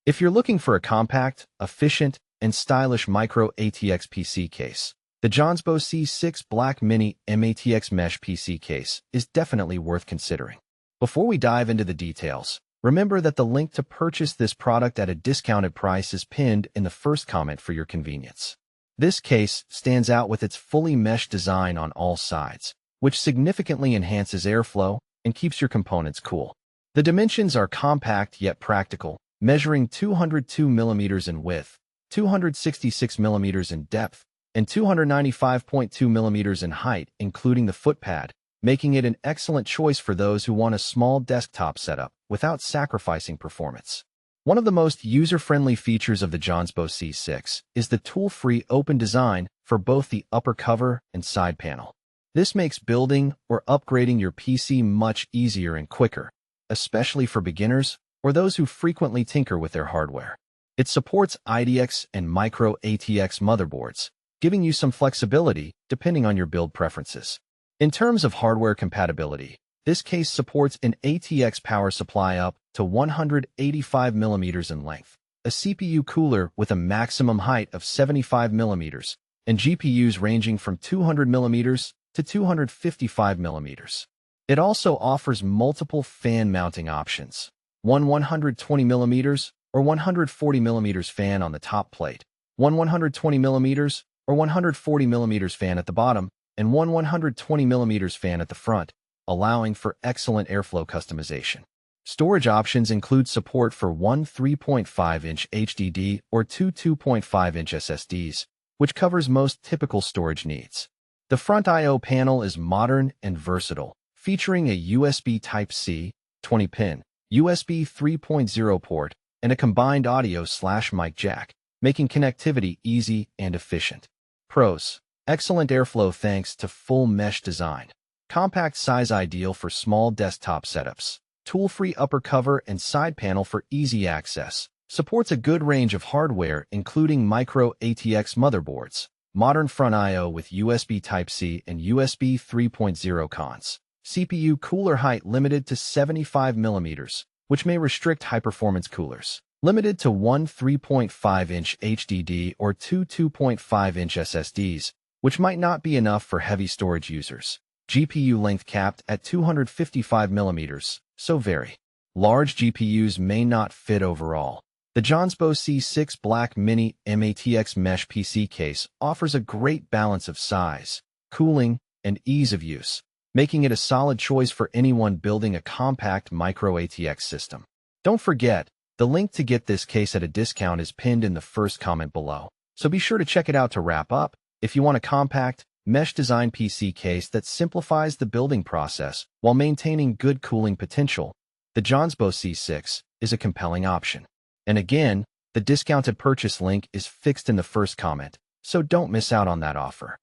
If you're looking for a compact, efficient, and stylish Micro ATX PC case, the JONSBO C6 Black Mini MATX Mesh PC case is definitely worth considering. Before we dive into the details, remember that the link to purchase this product at a discounted price is pinned in the first comment for your convenience. This case stands out with its fully meshed design on all sides, which significantly enhances airflow and keeps your components cool. The dimensions are compact yet practical, measuring 202 mm in width, 266 mm in depth, and 295.2 mm in height, including the footpad, making it an excellent choice for those who want a small desktop setup without sacrificing performance. One of the most user-friendly features of the JONSBO C6 is the tool-free open design for both the upper cover and side panel. This makes building or upgrading your PC much easier and quicker, especially for beginners or those who frequently tinker with their hardware. It supports ITX and Micro ATX motherboards, giving you some flexibility depending on your build preferences. In terms of hardware compatibility, this case supports an ATX power supply up to 185 mm in length, a CPU cooler with a maximum height of 75 mm, and GPUs ranging from 200 mm to 255 mm. It also offers multiple fan mounting options, one 120 mm or 140 mm fan on the top plate, one 120 mm or 140 mm fan at the bottom, and one 120 mm fan at the front, allowing for excellent airflow customization. Storage options include support for one 3.5-inch HDD or two 2.5-inch SSDs, which covers most typical storage needs. The front I/O panel is modern and versatile, featuring a USB Type-C, 20-pin, USB 3.0 port, and a combined audio/mic jack, making connectivity easy and efficient. Pros: excellent airflow thanks to full mesh design. Compact size ideal for small desktop setups. Tool-free upper cover and side panel for easy access. Supports a good range of hardware including Micro ATX motherboards. Modern front I/O with USB Type-C and USB 3.0 cons. CPU cooler height limited to 75 mm, which may restrict high-performance coolers. Limited to one 3.5-inch HDD or two 2.5-inch SSDs, which might not be enough for heavy storage users. GPU length capped at 255 mm, so very large GPUs may not fit overall. The JONSBO C6 Black Mini MATX Mesh PC case offers a great balance of size, cooling, and ease of use, making it a solid choice for anyone building a compact Micro ATX system. Don't forget, the link to get this case at a discount is pinned in the first comment below, so be sure to check it out. To wrap up, if you want a compact, mesh-design PC case that simplifies the building process while maintaining good cooling potential, the JONSBO C6 is a compelling option. And again, the discounted purchase link is fixed in the first comment, so don't miss out on that offer.